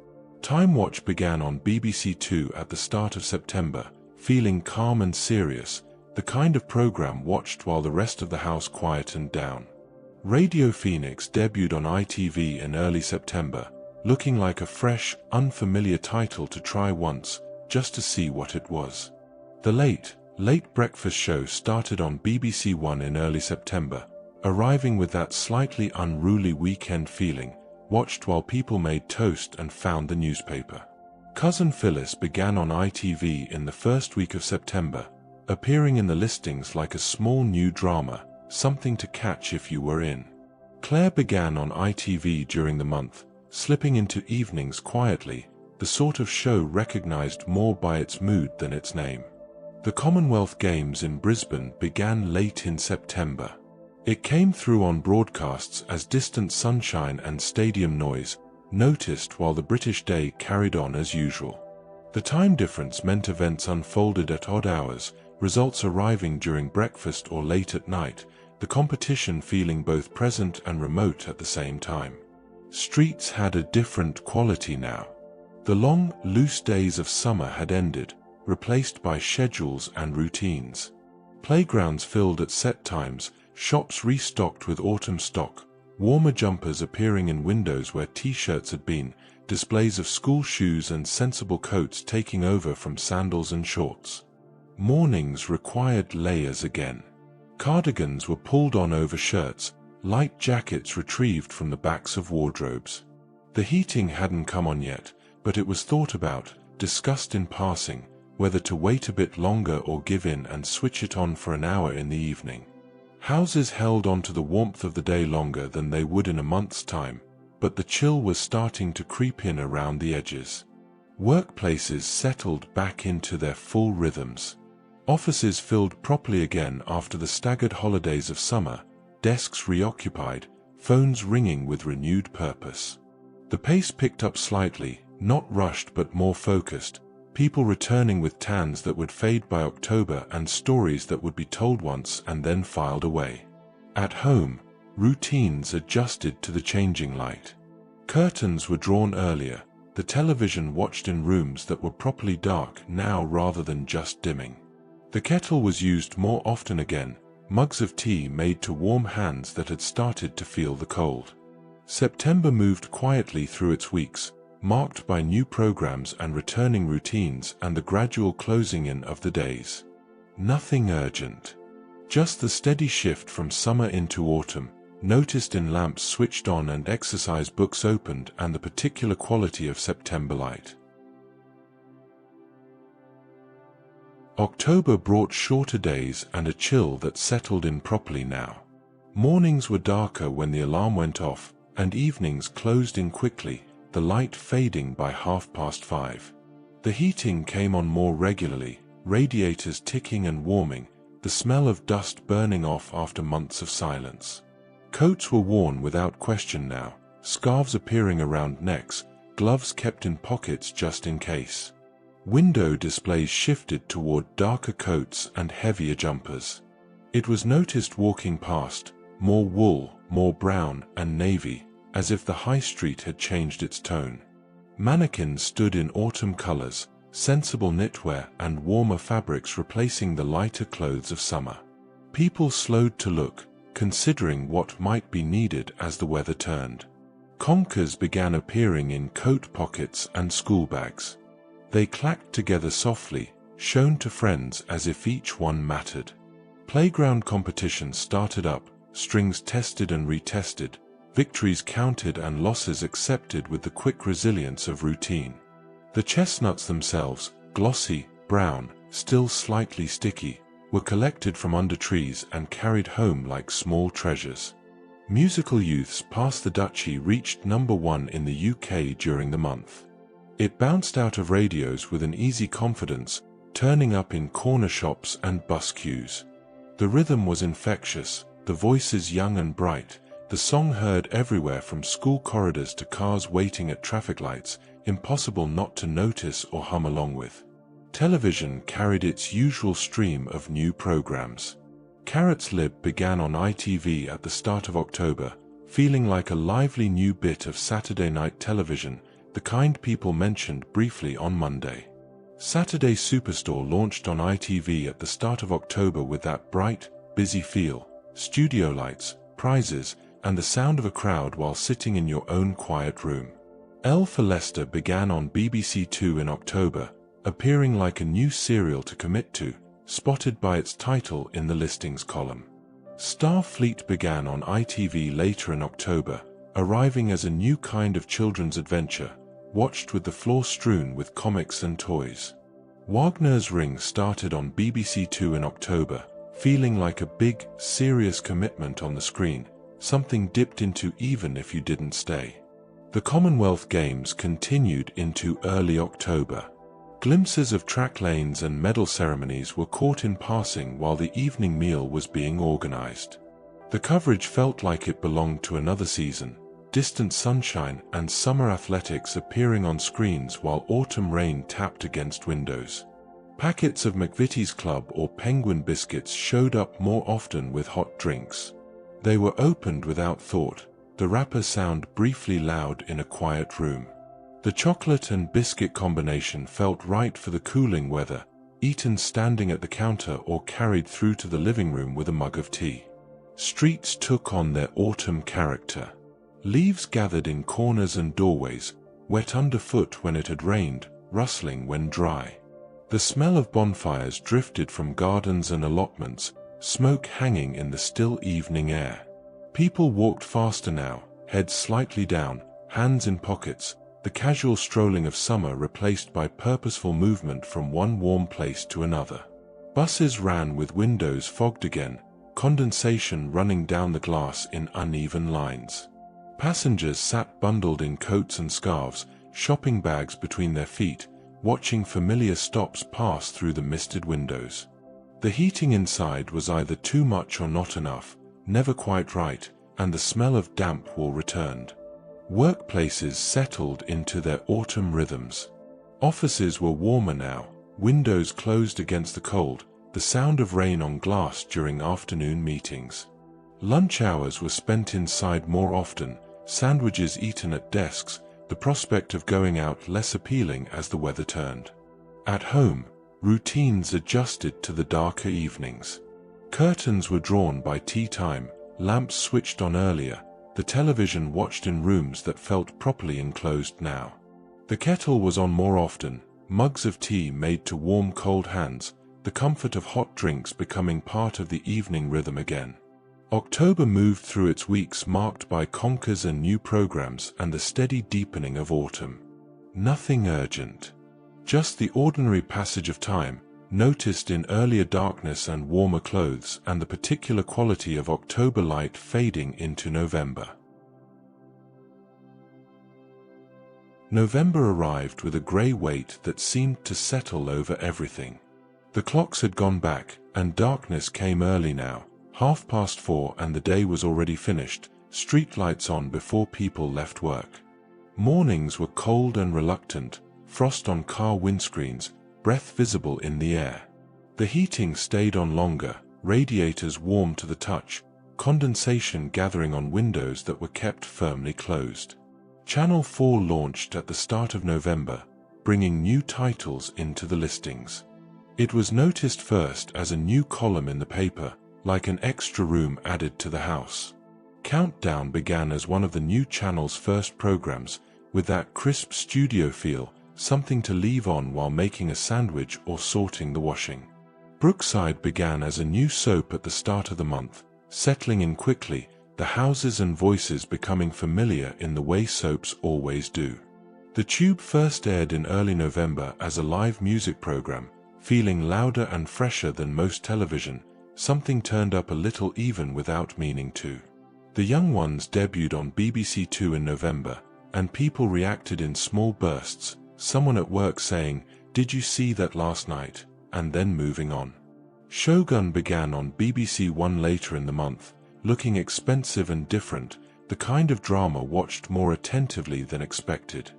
Time Watch began on BBC Two at the start of September, feeling calm and serious, the kind of program watched while the rest of the house quietened down. Radio Phoenix debuted on ITV in early September, looking like a fresh, unfamiliar title to try once, just to see what it was. The Late Breakfast Show started on BBC One in early September, arriving with that slightly unruly weekend feeling, watched while people made toast and found the newspaper. Cousin Phyllis began on ITV in the first week of September, appearing in the listings like a small new drama, something to catch if you were in. Claire began on ITV during the month, slipping into evenings quietly, the sort of show recognized more by its mood than its name. The Commonwealth Games in Brisbane began late in September. It came through on broadcasts as distant sunshine and stadium noise, noticed while the British day carried on as usual. The time difference meant events unfolded at odd hours, results arriving during breakfast or late at night, the competition feeling both present and remote at the same time. Streets had a different quality now. The long, loose days of summer had ended, replaced by schedules and routines. Playgrounds filled at set times, shops restocked with autumn stock, warmer jumpers appearing in windows where t-shirts had been, displays of school shoes and sensible coats taking over from sandals and shorts. Mornings required layers again. Cardigans were pulled on over shirts, light jackets retrieved from the backs of wardrobes. The heating hadn't come on yet, but it was thought about, discussed in passing, whether to wait a bit longer or give in and switch it on for an hour in the evening. Houses held on to the warmth of the day longer than they would in a month's time, but the chill was starting to creep in around the edges. Workplaces settled back into their full rhythms. Offices filled properly again after the staggered holidays of summer, desks reoccupied, phones ringing with renewed purpose. The pace picked up slightly, not rushed but more focused, people returning with tans that would fade by October and stories that would be told once and then filed away. At home, routines adjusted to the changing light. Curtains were drawn earlier, the television watched in rooms that were properly dark now rather than just dimming. The kettle was used more often again, mugs of tea made to warm hands that had started to feel the cold. September moved quietly through its weeks, marked by new programs and returning routines and the gradual closing in of the days. Nothing urgent. Just the steady shift from summer into autumn, noticed in lamps switched on and exercise books opened and the particular quality of September light. October brought shorter days and a chill that settled in properly now. Mornings were darker when the alarm went off, and evenings closed in quickly, the light fading by 5:30. The heating came on more regularly, radiators ticking and warming, the smell of dust burning off after months of silence. Coats were worn without question now, scarves appearing around necks, gloves kept in pockets just in case. Window displays shifted toward darker coats and heavier jumpers. It was noticed walking past, more wool, more brown and navy, as if the high street had changed its tone. Mannequins stood in autumn colors, sensible knitwear and warmer fabrics replacing the lighter clothes of summer. People slowed to look, considering what might be needed as the weather turned. Conkers began appearing in coat pockets and school bags. They clacked together softly, shown to friends as if each one mattered. Playground competitions started up, strings tested and retested, victories counted and losses accepted with the quick resilience of routine. The chestnuts themselves, glossy, brown, still slightly sticky, were collected from under trees and carried home like small treasures. Musical Youths Pass the Duchy reached #1 in the UK during the month. It bounced out of radios with an easy confidence, turning up in corner shops and bus queues. The rhythm was infectious, the voices young and bright, the song heard everywhere from school corridors to cars waiting at traffic lights, impossible not to notice or hum along with. Television carried its usual stream of new programs. Carrot's Lib began on ITV at the start of October, feeling like a lively new bit of Saturday night television, the kind people mentioned briefly on Monday. Saturday Superstore launched on ITV at the start of October with that bright, busy feel, studio lights, prizes, and the sound of a crowd while sitting in your own quiet room. L for Leicester began on BBC Two in October, appearing like a new serial to commit to, spotted by its title in the listings column. Starfleet began on ITV later in October, arriving as a new kind of children's adventure, watched with the floor strewn with comics and toys. Wagner's Ring started on BBC Two in October, feeling like a big, serious commitment on the screen, something dipped into even if you didn't stay. The Commonwealth Games continued into early October. Glimpses of track lanes and medal ceremonies were caught in passing while the evening meal was being organized. The coverage felt like it belonged to another season, distant sunshine and summer athletics appearing on screens while autumn rain tapped against windows. Packets of McVitie's Club or Penguin biscuits showed up more often with hot drinks. They were opened without thought, the wrapper sound briefly loud in a quiet room. The chocolate and biscuit combination felt right for the cooling weather, eaten standing at the counter or carried through to the living room with a mug of tea. Streets took on their autumn character. Leaves gathered in corners and doorways, wet underfoot when it had rained, rustling when dry. The smell of bonfires drifted from gardens and allotments, smoke hanging in the still evening air. People walked faster now, heads slightly down, hands in pockets, the casual strolling of summer replaced by purposeful movement from one warm place to another. Buses ran with windows fogged again, condensation running down the glass in uneven lines. Passengers sat bundled in coats and scarves, shopping bags between their feet, watching familiar stops pass through the misted windows. The heating inside was either too much or not enough, never quite right, and the smell of damp wool returned. Workplaces settled into their autumn rhythms. Offices were warmer now, windows closed against the cold, the sound of rain on glass during afternoon meetings. Lunch hours were spent inside more often, sandwiches eaten at desks, the prospect of going out less appealing as the weather turned. At home, routines adjusted to the darker evenings. Curtains were drawn by tea time, lamps switched on earlier, the television watched in rooms that felt properly enclosed now. The kettle was on more often, mugs of tea made to warm cold hands, the comfort of hot drinks becoming part of the evening rhythm again. October moved through its weeks marked by conkers and new programs and the steady deepening of autumn. Nothing urgent. Just the ordinary passage of time, noticed in earlier darkness and warmer clothes and the particular quality of October light fading into November. November arrived with a grey weight that seemed to settle over everything. The clocks had gone back, and darkness came early now. 4:30, and the day was already finished, streetlights on before people left work. Mornings were cold and reluctant, frost on car windscreens, breath visible in the air. The heating stayed on longer, radiators warm to the touch, condensation gathering on windows that were kept firmly closed. Channel 4 launched at the start of November, bringing new titles into the listings. It was noticed first as a new column in the paper, like an extra room added to the house. Countdown began as one of the new channel's first programs, with that crisp studio feel, something to leave on while making a sandwich or sorting the washing. Brookside began as a new soap at the start of the month, settling in quickly, the houses and voices becoming familiar in the way soaps always do. The Tube first aired in early November as a live music program, feeling louder and fresher than most television, something turned up a little even without meaning to. The Young Ones debuted on BBC Two in November, and people reacted in small bursts, someone at work saying, "Did you see that last night?" and then moving on. Shogun began on BBC One later in the month, looking expensive and different, the kind of drama watched more attentively than expected.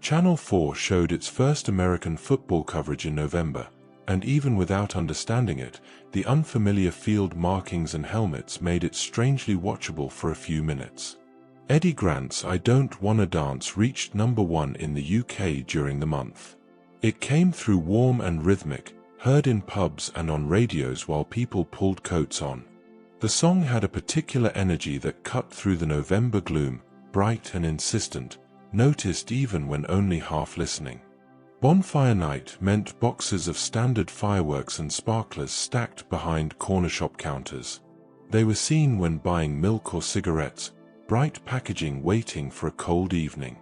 Channel 4 showed its first American football coverage in November, and even without understanding it, the unfamiliar field markings and helmets made it strangely watchable for a few minutes. Eddie Grant's I Don't Wanna Dance reached #1 in the UK during the month. It came through warm and rhythmic, heard in pubs and on radios while people pulled coats on. The song had a particular energy that cut through the November gloom, bright and insistent, noticed even when only half listening. Bonfire night meant boxes of standard fireworks and sparklers stacked behind corner shop counters. They were seen when buying milk or cigarettes, bright packaging waiting for a cold evening.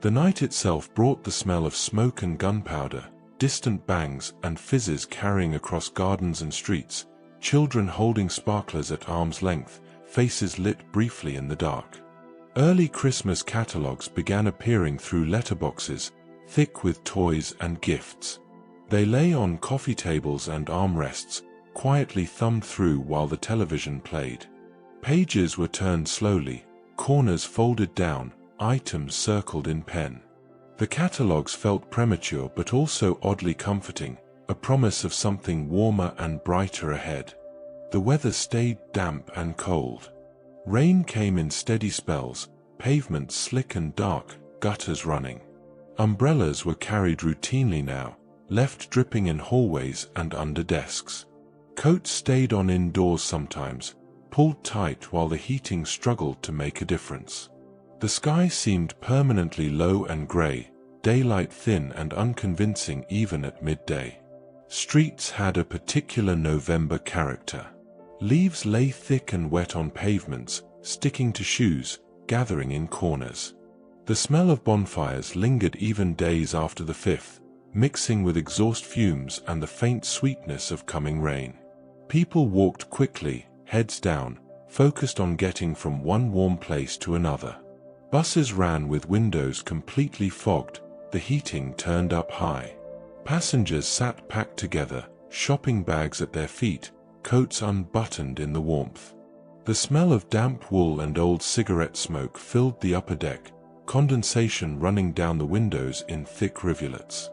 The night itself brought the smell of smoke and gunpowder, distant bangs and fizzes carrying across gardens and streets, children holding sparklers at arm's length, faces lit briefly in the dark. Early Christmas catalogs began appearing through letterboxes, thick with toys and gifts. They lay on coffee tables and armrests, quietly thumbed through while the television played. Pages were turned slowly, corners folded down, items circled in pen. The catalogs felt premature but also oddly comforting, a promise of something warmer and brighter ahead. The weather stayed damp and cold. Rain came in steady spells, pavements slick and dark, gutters running. Umbrellas were carried routinely now, left dripping in hallways and under desks. Coats stayed on indoors sometimes, pulled tight while the heating struggled to make a difference. The sky seemed permanently low and grey, daylight thin and unconvincing even at midday. Streets had a particular November character. Leaves lay thick and wet on pavements, sticking to shoes, gathering in corners. The smell of bonfires lingered even days after the 5th, mixing with exhaust fumes and the faint sweetness of coming rain. People walked quickly, heads down, focused on getting from one warm place to another. Buses ran with windows completely fogged, the heating turned up high. Passengers sat packed together, shopping bags at their feet, coats unbuttoned in the warmth. The smell of damp wool and old cigarette smoke filled the upper deck, condensation running down the windows in thick rivulets.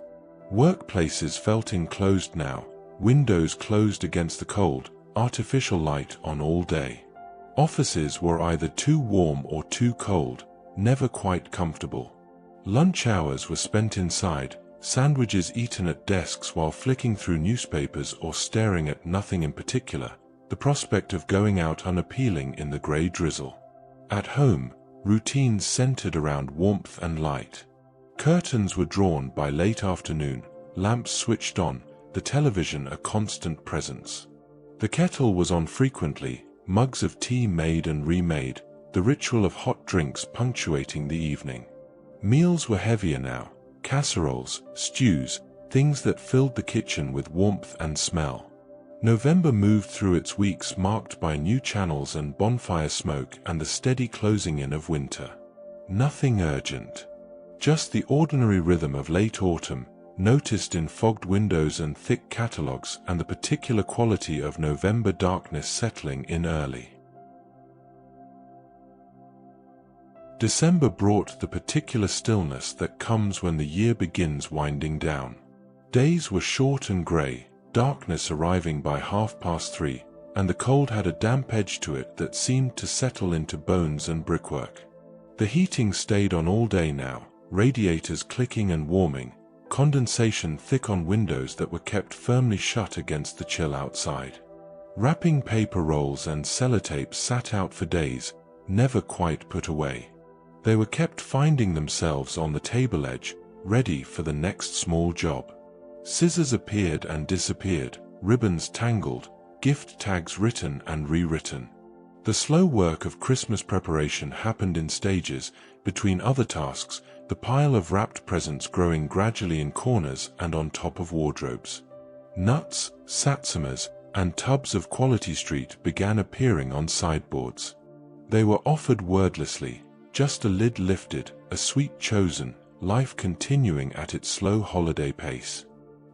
Workplaces felt enclosed now, windows closed against the cold, artificial light on all day. Offices were either too warm or too cold, never quite comfortable. Lunch hours were spent inside, sandwiches eaten at desks while flicking through newspapers or staring at nothing in particular, the prospect of going out unappealing in the grey drizzle. At home, routines centered around warmth and light. Curtains were drawn by late afternoon, lamps switched on, the television a constant presence. The kettle was on frequently, mugs of tea made and remade, the ritual of hot drinks punctuating the evening. Meals were heavier now, casseroles, stews, things that filled the kitchen with warmth and smell. November moved through its weeks marked by new channels and bonfire smoke and the steady closing in of winter. Nothing urgent. Just the ordinary rhythm of late autumn, noticed in fogged windows and thick catalogues, and the particular quality of November darkness settling in early. December brought the particular stillness that comes when the year begins winding down. Days were short and grey, darkness arriving by 3:30, and the cold had a damp edge to it that seemed to settle into bones and brickwork. The heating stayed on all day now, radiators clicking and warming, condensation thick on windows that were kept firmly shut against the chill outside. Wrapping paper rolls and sellotape sat out for days, never quite put away. They were kept finding themselves on the table edge, ready for the next small job. Scissors appeared and disappeared, ribbons tangled, gift tags written and rewritten. The slow work of Christmas preparation happened in stages, between other tasks, the pile of wrapped presents growing gradually in corners and on top of wardrobes. Nuts, satsumas, and tubs of Quality Street began appearing on sideboards. They were offered wordlessly, just a lid lifted, a sweet chosen, life continuing at its slow holiday pace.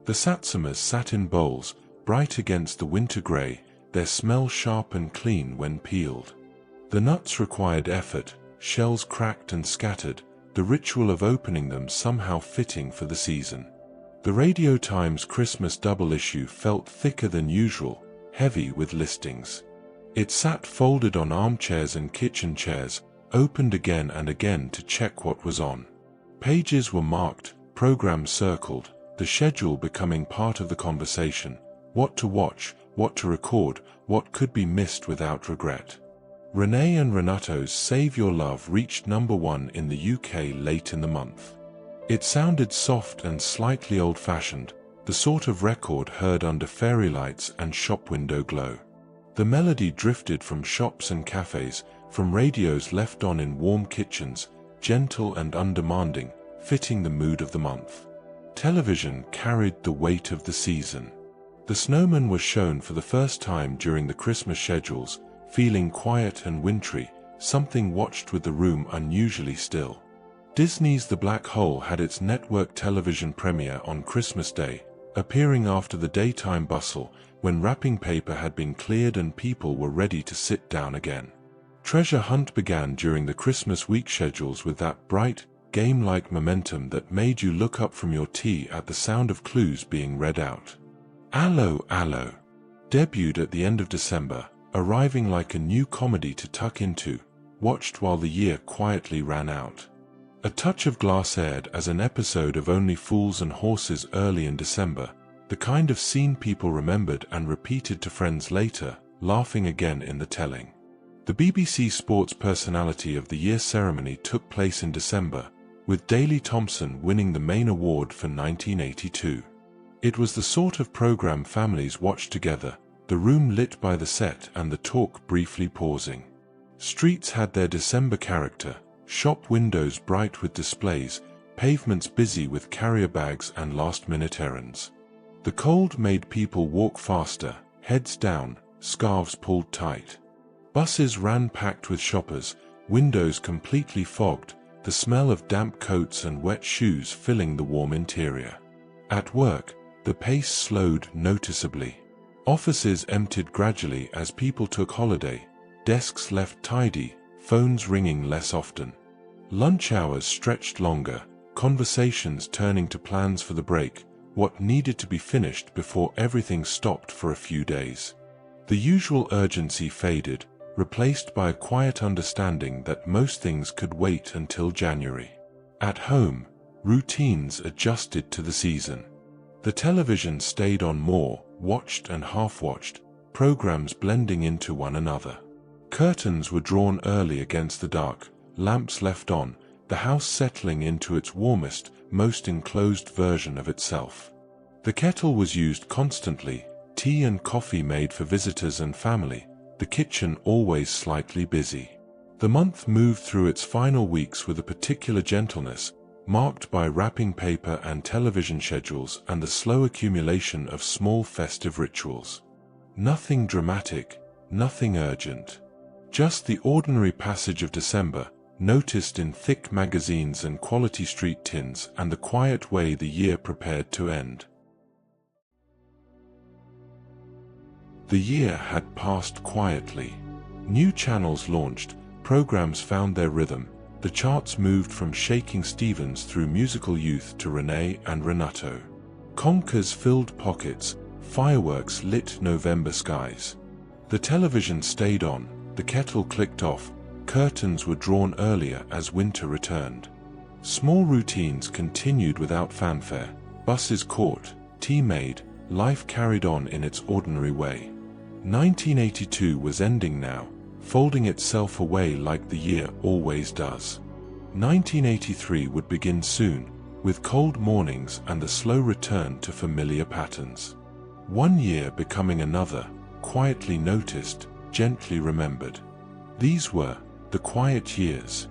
The satsumas sat in bowls, bright against the winter grey, their smell sharp and clean when peeled. The nuts required effort, shells cracked and scattered, the ritual of opening them somehow fitting for the season. The Radio Times Christmas double issue felt thicker than usual, heavy with listings. It sat folded on armchairs and kitchen chairs, opened again and again to check what was on. Pages were marked, programs circled, the schedule becoming part of the conversation, what to watch, what to record, what could be missed without regret. Renee and Renato's Save Your Love reached #1 in the UK late in the month. It sounded soft and slightly old-fashioned, the sort of record heard under fairy lights and shop window glow. The melody drifted from shops and cafes, from radios left on in warm kitchens, gentle and undemanding, fitting the mood of the month. Television carried the weight of the season. The Snowman was shown for the first time during the Christmas schedules, feeling quiet and wintry, something watched with the room unusually still. Disney's The Black Hole had its network television premiere on Christmas Day, appearing after the daytime bustle, when wrapping paper had been cleared and people were ready to sit down again. Treasure Hunt began during the Christmas week schedules with that bright, game-like momentum that made you look up from your tea at the sound of clues being read out. Allo Allo debuted at the end of December, arriving like a new comedy to tuck into, watched while the year quietly ran out. A Touch of Glass aired as an episode of Only Fools and Horses early in December, the kind of scene people remembered and repeated to friends later, laughing again in the telling. The BBC Sports Personality of the Year ceremony took place in December, with Daley Thompson winning the main award for 1982. It was the sort of program families watched together, the room lit by the set and the talk briefly pausing. Streets had their December character, shop windows bright with displays, pavements busy with carrier bags and last-minute errands. The cold made people walk faster, heads down, scarves pulled tight. Buses ran packed with shoppers, windows completely fogged, the smell of damp coats and wet shoes filling the warm interior. At work, the pace slowed noticeably. Offices emptied gradually as people took holiday, desks left tidy, phones ringing less often. Lunch hours stretched longer, conversations turning to plans for the break, what needed to be finished before everything stopped for a few days. The usual urgency faded, replaced by a quiet understanding that most things could wait until January. At home, routines adjusted to the season. The television stayed on more, watched and half-watched, programs blending into one another. Curtains were drawn early against the dark, lamps left on, the house settling into its warmest, most enclosed version of itself. The kettle was used constantly, tea and coffee made for visitors and family, the kitchen always slightly busy. The month moved through its final weeks with a particular gentleness, marked by wrapping paper and television schedules and the slow accumulation of small festive rituals. Nothing dramatic, nothing urgent. Just the ordinary passage of December, noticed in thick magazines and quality street tins, and the quiet way the year prepared to end. The year had passed quietly. New channels launched, programs found their rhythm, the charts moved from Shakin Stevens through musical youth to Renee and Renato. Conkers filled pockets, fireworks lit November skies. The television stayed on, the kettle clicked off, curtains were drawn earlier as winter returned. Small routines continued without fanfare, buses caught, tea made, life carried on in its ordinary way. 1982 was ending now, folding itself away like the year always does. 1983 would begin soon, with cold mornings and the slow return to familiar patterns. One year becoming another, quietly noticed, gently remembered. These were the quiet years.